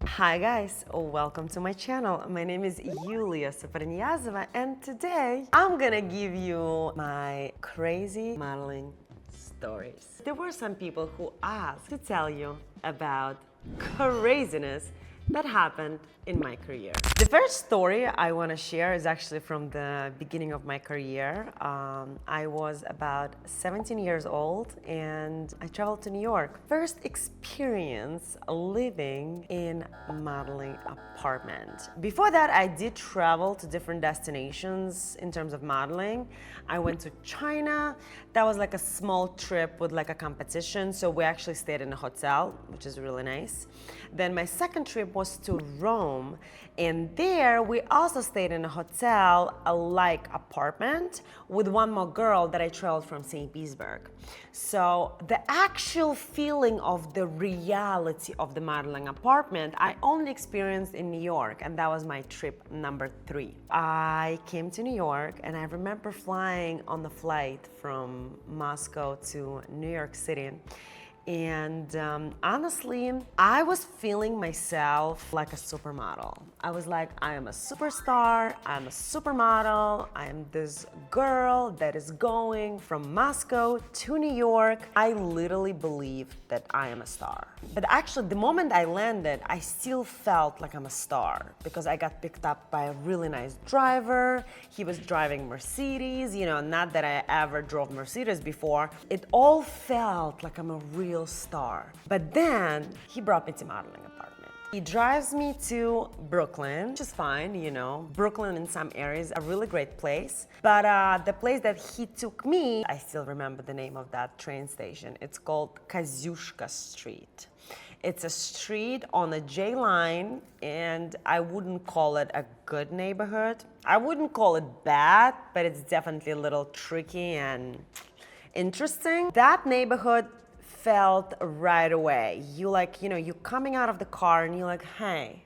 Hi guys, welcome to my channel. My name is Yulia and today I'm gonna give you my crazy modeling stories. There were some people who asked to tell you about craziness that happened in my career. The first story I want to share is actually from the beginning of my career. I was about 17 years old and I traveled to New York. First experience living in a modeling apartment. Before that, I did travel to different destinations in terms of modeling. I went to China. That was like a small trip with like a competition. So we actually stayed in a hotel, which is really nice. Then my second trip was to Rome, and there we also stayed in a hotel, a like apartment, with one more girl that I traveled from St. Petersburg. So the actual feeling of the reality of the modeling apartment, I only experienced in New York, and that was my trip number 3. I came to New York, and I remember flying on the flight from Moscow to New York City. And honestly, I was feeling myself like a supermodel. I was like, I am a superstar, I'm a supermodel, I am this girl that is going from Moscow to New York. I literally believed that I am a star. But actually, the moment I landed, I still felt like I'm a star because I got picked up by a really nice driver. He was driving Mercedes, not that I ever drove Mercedes before. It all felt like I'm a real star. But then he brought me to modeling apartment. He drives me to Brooklyn, which is fine, Brooklyn in some areas, a really great place. But the place that he took me, I still remember the name of that train station. It's called Kosciuszko Street. It's a street on the J line, and I wouldn't call it a good neighborhood. I wouldn't call it bad, but it's definitely a little tricky and interesting. That neighborhood felt right away. You're coming out of the car and you're like, hey,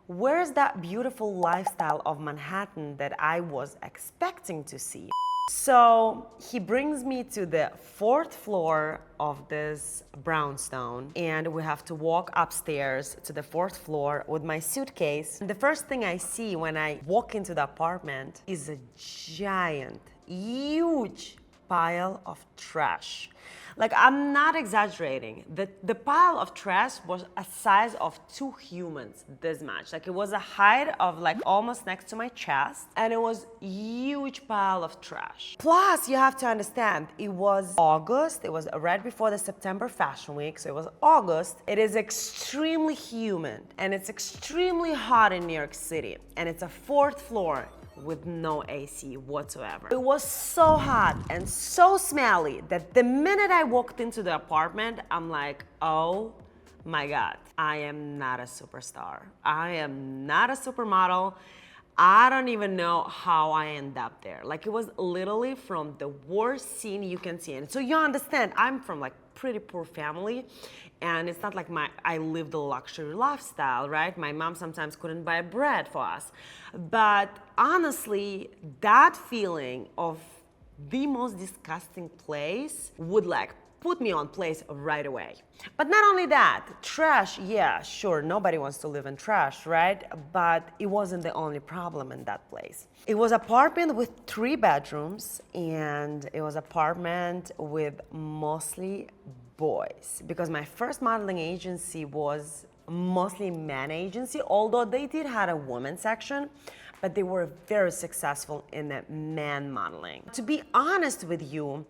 where's that beautiful lifestyle of Manhattan that I was expecting to see? So he brings me to the 4th floor of this brownstone, and we have to walk upstairs to the 4th floor with my suitcase. And the first thing I see when I walk into the apartment is a giant, huge pile of trash. Like, I'm not exaggerating. The pile of trash was a size of 2 humans, this much. Like, it was a height of like almost next to my chest, and it was a huge pile of trash. Plus, you have to understand, it was August. It was right before the September Fashion Week, so it was August. It is extremely humid, and it's extremely hot in New York City, and it's a 4th floor with no AC whatsoever. It was so hot and so smelly that the minute I walked into the apartment, I'm like, oh my God, I am not a superstar. I am not a supermodel. I don't even know how I end up there. Like, it was literally from the worst scene you can see. And so you understand, I'm from like pretty poor family, and it's not like I lived a luxury lifestyle, right? My mom sometimes couldn't buy bread for us. But honestly, that feeling of the most disgusting place would like put me on place right away. But not only that, trash, yeah, sure, nobody wants to live in trash, right? But it wasn't the only problem in that place. It was an apartment with 3 bedrooms, and it was an apartment with mostly boys, because my first modeling agency was mostly man agency, although they did have a woman section, but they were very successful in the man modeling. To be honest with you,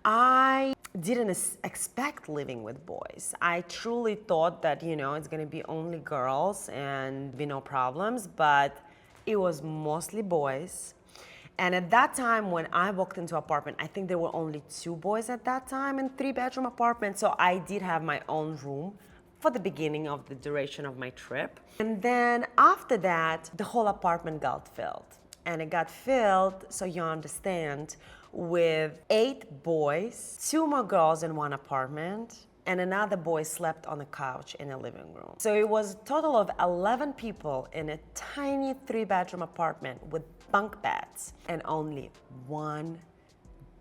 I didn't expect living with boys. I truly thought that, it's gonna be only girls and be no problems, but it was mostly boys. And at that time, when I walked into an apartment, I think there were only 2 boys at that time in 3-bedroom apartment. So I did have my own room for the beginning of the duration of my trip. And then after that, the whole apartment got filled. And it got filled, so you understand, with 8 boys, 2 more girls in one apartment, and another boy slept on a couch in a living room. So it was a total of 11 people in a tiny 3-bedroom apartment with bunk beds, and only one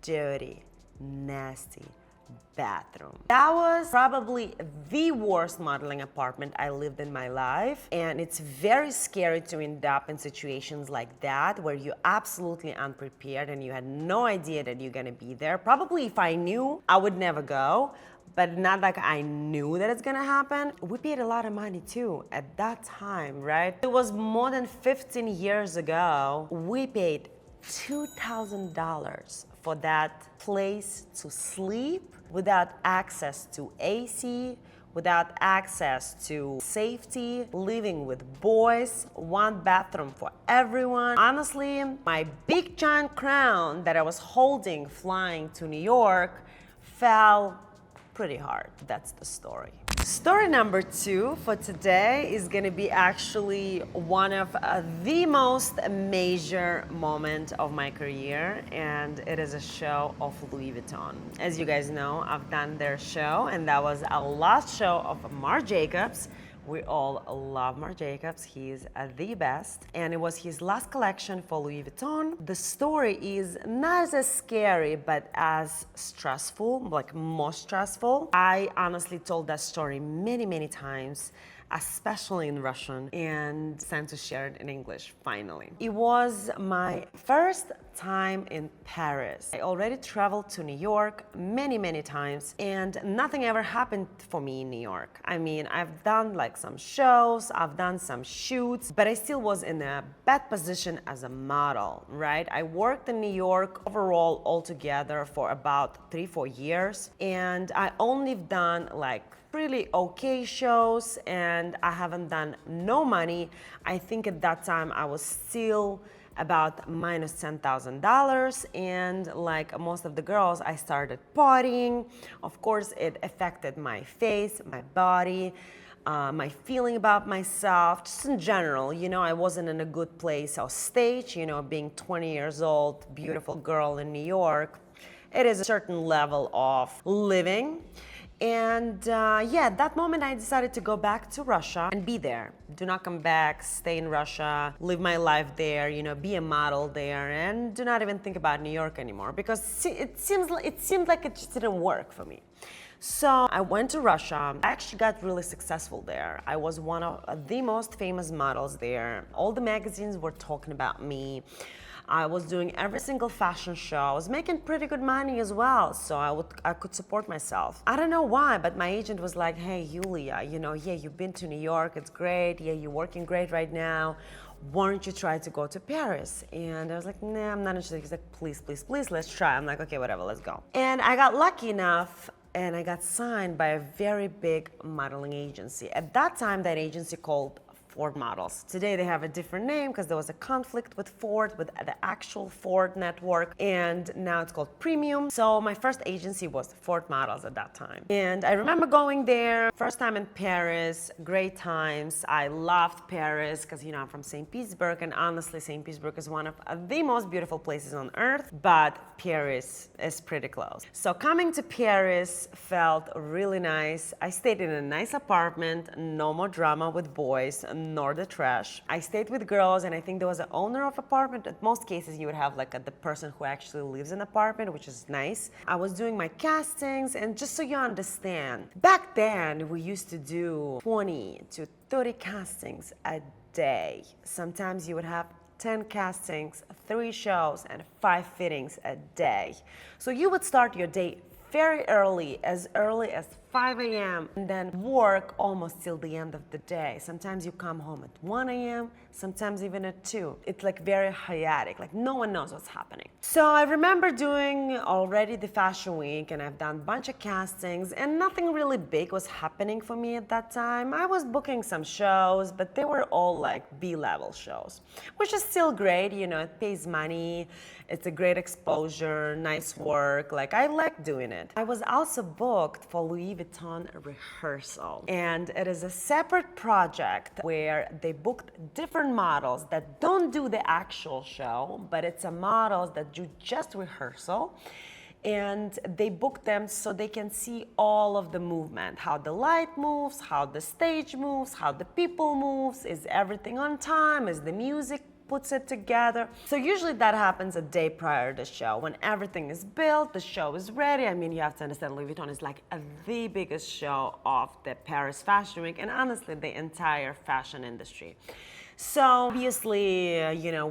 dirty, nasty, bathroom. That was probably the worst modeling apartment I lived in my life, and it's very scary to end up in situations like that where you're absolutely unprepared and you had no idea that you're gonna be there. Probably if I knew, I would never go, but not like I knew that it's gonna happen. We paid a lot of money too at that time, right? It was more than 15 years ago. We paid $2,000 for that place to sleep without access to AC, without access to safety, living with boys, one bathroom for everyone. Honestly, my big giant crown that I was holding flying to New York fell pretty hard. That's the story. Story number 2 for today is going to be actually one of the most major moment of my career, and it is a show of Louis Vuitton. As you guys know, I've done their show, and that was our last show of Marc Jacobs. We all love Marc Jacobs. He's the best. And it was his last collection for Louis Vuitton. The story is not as scary, but as stressful, like more stressful. I honestly told that story many, many times, especially in Russian, and it's time to share it in English, finally. It was my first time in Paris. I already traveled to New York many, many times, and nothing ever happened for me in New York. I mean, I've done like some shows, I've done some shoots, but I still was in a bad position as a model, right? I worked in New York overall altogether for about 3-4 years, and I only done like really okay shows, and I haven't done no money. I think at that time I was still about minus $10,000, and like most of the girls, I started partying. Of course, it affected my face, my body, my feeling about myself, just in general. You know, I wasn't in a good place on stage. You know, being 20 years old, beautiful girl in New York, it is a certain level of living. And yeah, at that moment I decided to go back to Russia and be there. Do not come back, stay in Russia, live my life there, you know, be a model there, and do not even think about New York anymore, because it seemed like it just didn't work for me. So I went to Russia. I actually got really successful there. I was one of the most famous models there. All the magazines were talking about me. I was doing every single fashion show. I was making pretty good money as well, so I could support myself. I don't know why, but my agent was like, hey, Yulia, you know, yeah, you've been to New York, it's great. Yeah, you're working great right now. Why don't you try to go to Paris? And I was like, nah, I'm not interested. He's like, please, please, please, let's try. I'm like, okay, whatever, let's go. And I got lucky enough, and I got signed by a very big modeling agency. At that time, that agency called Ford Models. Today they have a different name because there was a conflict with Ford, with the actual Ford network, and now it's called Premium. So my first agency was Ford Models at that time. And I remember going there, first time in Paris, great times. I loved Paris because, you know, I'm from St. Petersburg, and honestly, St. Petersburg is one of the most beautiful places on earth, but Paris is pretty close. So coming to Paris felt really nice. I stayed in a nice apartment, no more drama with boys, nor the trash. I stayed with girls, and I think there was an owner of apartment. In most cases, you would have like the person who actually lives in an apartment, which is nice. I was doing my castings, and just so you understand, back then we used to do 20 to 30 castings a day. Sometimes you would have 10 castings, 3 shows, and 5 fittings a day. So you would start your day very early as 5 a.m. and then work almost till the end of the day. Sometimes you come home at 1 a.m., sometimes even at 2. It's like very chaotic, like no one knows what's happening. So I remember doing already the Fashion Week, and I've done a bunch of castings, and nothing really big was happening for me at that time. I was booking some shows, but they were all like B-level shows, which is still great, you know, it pays money, it's a great exposure, nice work, like I like doing it. I was also booked for Louis Vuitton rehearsal, and it is a separate project where they booked different models that don't do the actual show, but it's a models that do just rehearsal, and they book them so they can see all of the movement, how the light moves, how the stage moves, how the people moves, is everything on time, is the music puts it together. So usually that happens a day prior to the show when everything is built, the show is ready. I mean, you have to understand Louis Vuitton is like the biggest show of the Paris Fashion Week and honestly the entire fashion industry. So obviously,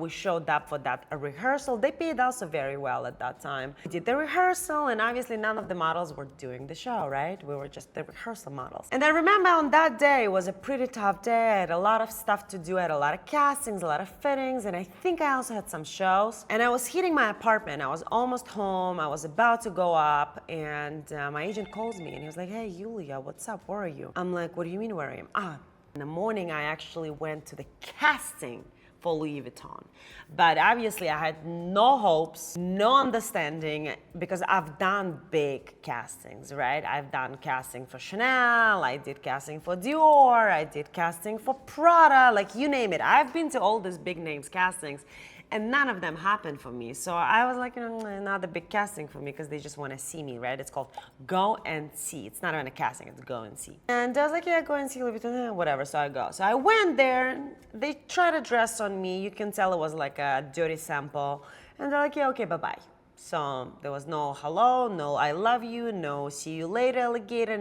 we showed up for that rehearsal. They paid also very well at that time. We did the rehearsal, and obviously none of the models were doing the show, right? We were just the rehearsal models. And I remember on that day, it was a pretty tough day. I had a lot of stuff to do. I had a lot of castings, a lot of fittings, and I think I also had some shows. And I was hitting my apartment. I was almost home. I was about to go up, and my agent calls me, and he was like, "Hey, Yulia, what's up? Where are you?" I'm like, "What do you mean, where I am?" In the morning, I actually went to the casting for Louis Vuitton. But obviously, I had no hopes, no understanding, because I've done big castings, right? I've done casting for Chanel, I did casting for Dior, I did casting for Prada, like you name it. I've been to all these big names castings, and none of them happened for me. So I was like, not a big casting for me because they just want to see me, right? It's called go and see. It's not even a casting, it's go and see. And I was like, yeah, go and see Louis Vuitton, whatever. So I go. So I went there. They tried to dress on me. You can tell it was like a dirty sample. And they're like, yeah, okay, bye-bye. So there was no hello, no I love you, no see you later, alligator.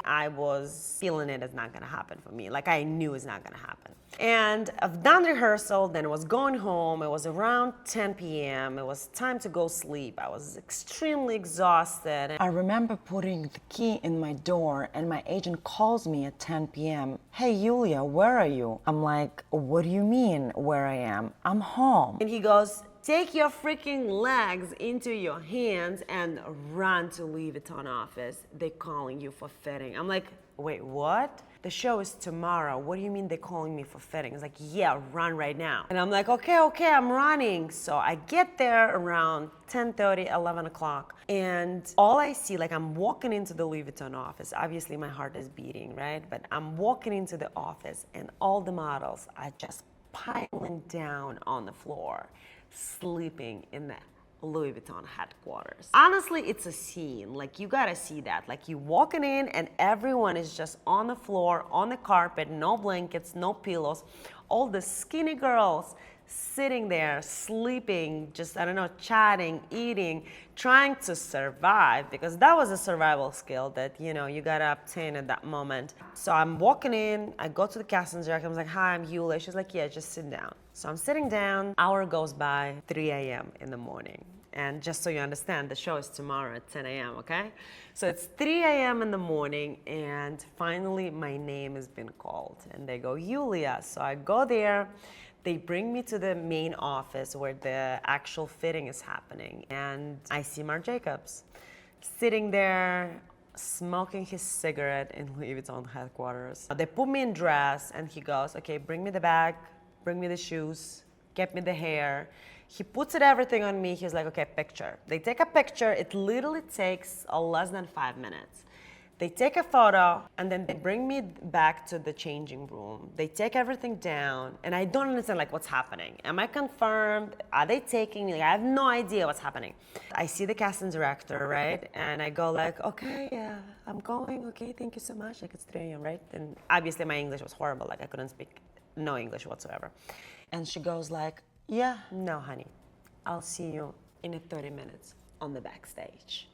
I was feeling it is not gonna happen for me. Like I knew it's not gonna happen. And I've done rehearsal, then I was going home. It was around 10 p.m. It was time to go sleep. I was extremely exhausted. I remember putting the key in my door and my agent calls me at 10 p.m. Hey, Yulia, where are you? I'm like, what do you mean where I am? I'm home. And he goes, take your freaking legs into your hands and run to Louis Vuitton office. They're calling you for fitting. I'm like, wait, what? The show is tomorrow. What do you mean they're calling me for fitting? It's like, yeah, run right now. And I'm like, okay, I'm running. So I get there around 10:30, 11 o'clock. And all I see, like I'm walking into the Louis Vuitton office. Obviously my heart is beating, right? But I'm walking into the office and all the models are just piling down on the floor, sleeping in the Louis Vuitton headquarters. Honestly, it's a scene. Like you gotta see that. Like you walking in and everyone is just on the floor, on the carpet, no blankets, no pillows. All the skinny girls sitting there, sleeping, just, I don't know, chatting, eating, trying to survive, because that was a survival skill that, you gotta obtain at that moment. So I'm walking in, I go to the casting director, I was like, hi, I'm Yulia. She's like, yeah, just sit down. So I'm sitting down, hour goes by, 3 a.m. in the morning. And just so you understand, the show is tomorrow at 10 a.m., okay? So it's 3 a.m. in the morning, and finally my name has been called. And they go, Yulia. So I go there. They bring me to the main office where the actual fitting is happening. And I see Marc Jacobs sitting there, smoking his cigarette in Louis Vuitton headquarters. They put me in dress, and he goes, okay, bring me the bag, bring me the shoes, get me the hair. He puts everything on me. He's like, okay, picture. They take a picture. It literally takes less than 5 minutes. They take a photo, and then they bring me back to the changing room. They take everything down, and I don't understand, like, what's happening. Am I confirmed? Are they taking me? Like, I have no idea what's happening. I see the casting director, right? And I go like, okay, yeah, I'm going. Okay, thank you so much. Like, it's 3 a.m., right? And obviously my English was horrible. Like, I couldn't speak no English whatsoever. And she goes like, yeah, no, honey, I'll see you in 30 minutes on the backstage.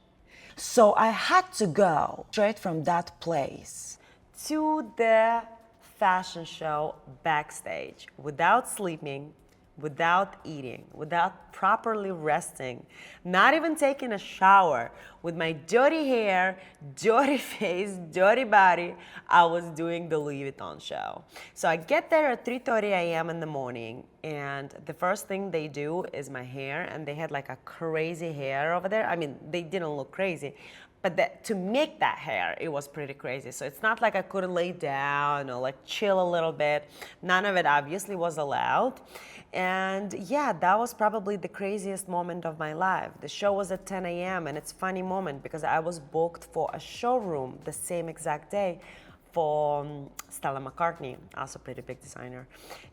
So I had to go straight from that place to the fashion show backstage without sleeping, without eating, without properly resting, not even taking a shower, with my dirty hair, dirty face, dirty body. I was doing the Louis Vuitton show. So I get there at 3:30 a.m. in the morning, and the first thing they do is my hair, and they had like a crazy hair over there. I mean, they didn't look crazy, but to make that hair, it was pretty crazy. So it's not like I could lay down or like chill a little bit. None of it obviously was allowed. And yeah, that was probably the craziest moment of my life. The show was at 10 a.m. and it's a funny moment because I was booked for a showroom the same exact day for Stella McCartney, also pretty big designer.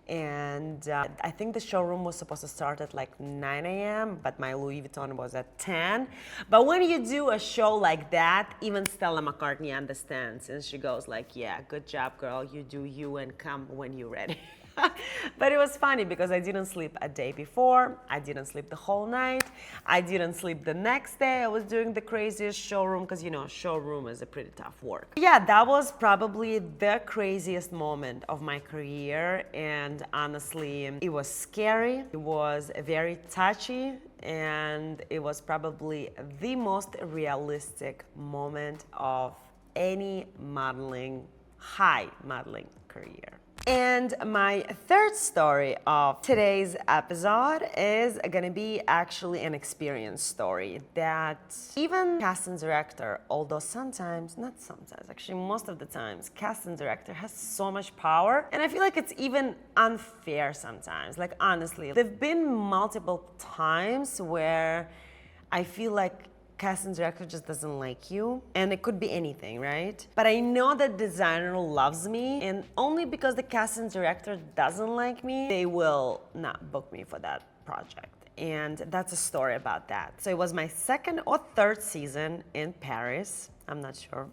And I think the showroom was supposed to start at like 9 a.m., but my Louis Vuitton was at 10. But when you do a show like that, even Stella McCartney understands. And she goes like, yeah, good job, girl. You do you and come when you're ready. But it was funny because I didn't sleep a day before, I didn't sleep the whole night, I didn't sleep the next day. I was doing the craziest showroom because, you know, showroom is a pretty tough work. Yeah, that was probably the craziest moment of my career, and honestly, it was scary, it was very touchy, and it was probably the most realistic moment of any modeling, high modeling career. And my third story of today's episode is gonna be actually an experience story that even casting director, although sometimes, not sometimes, actually most of the times, casting director has so much power, and I feel like it's even unfair sometimes. Like honestly, there've been multiple times where I feel like casting director just doesn't like you, and it could be anything, right? But I know that designer loves me, and only because the casting director doesn't like me, they will not book me for that project. And that's a story about that. So it was my second or third season in Paris, I'm not sure.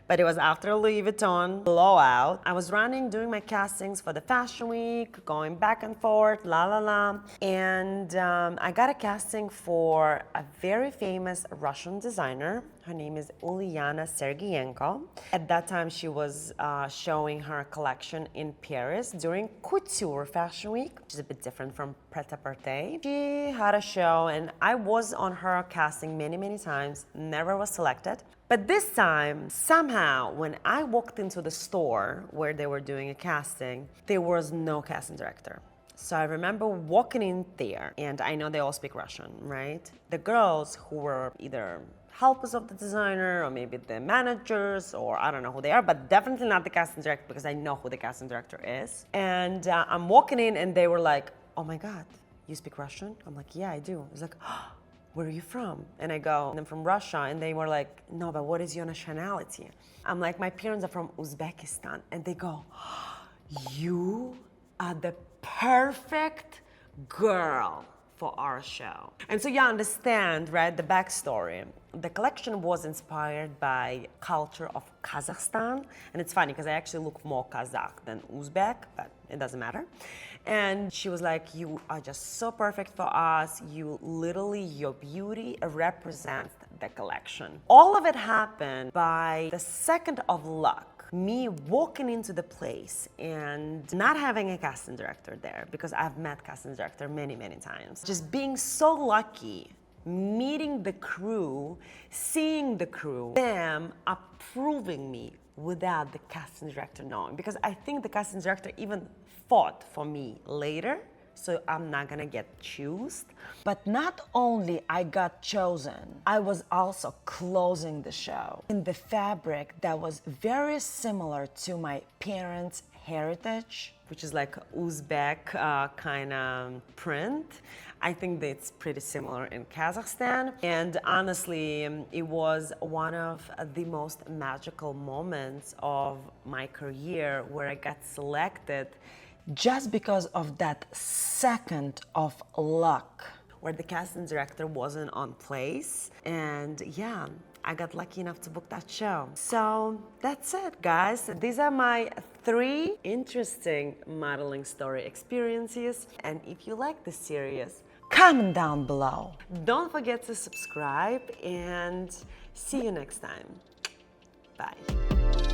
But it was after Louis Vuitton blowout. I was doing my castings for the fashion week, going back and forth, la la la. And I got a casting for a very famous Russian designer. Her name is Uliana Sergeyenko. At that time, she was showing her collection in Paris during Couture Fashion Week, which is a bit different from Pret-a-Porter. She had a show, and I was on her casting many, many times, never was selected. But this time, somehow, when I walked into the store where they were doing a casting, there was no casting director. So I remember walking in there, and I know they all speak Russian, right? The girls who were either helpers of the designer or maybe the managers, or I don't know who they are, but definitely not the casting director because I know who the casting director is. And I'm walking in and they were like, oh my God, you speak Russian? I'm like, yeah, I do. It's like, oh, where are you from? And I go, I'm from Russia. And they were like, no, but what is your nationality? I'm like, my parents are from Uzbekistan. And they go, you are the perfect girl for our show. And so you understand, right, the backstory. The collection was inspired by culture of Kazakhstan. And it's funny because I actually look more Kazakh than Uzbek, but it doesn't matter. And she was like, you are just so perfect for us. You literally, your beauty represents the collection. All of it happened by the second of luck. Me walking into the place and not having a casting director there, because I've met casting director many, many times. Just being so lucky, meeting the crew, seeing the crew, them approving me without the casting director knowing. Because I think the casting director even fought for me later, so I'm not gonna get chosen. But not only I got chosen, I was also closing the show in the fabric that was very similar to my parents' heritage, which is like Uzbek kind of print. I think that it's pretty similar in Kazakhstan. And honestly, it was one of the most magical moments of my career where I got selected just because of that second of luck where the casting director wasn't on place. And yeah, I got lucky enough to book that show. So that's it, guys. These are my 3 interesting modeling story experiences. And if you like this series, comment down below. Don't forget to subscribe, and see you next time. Bye.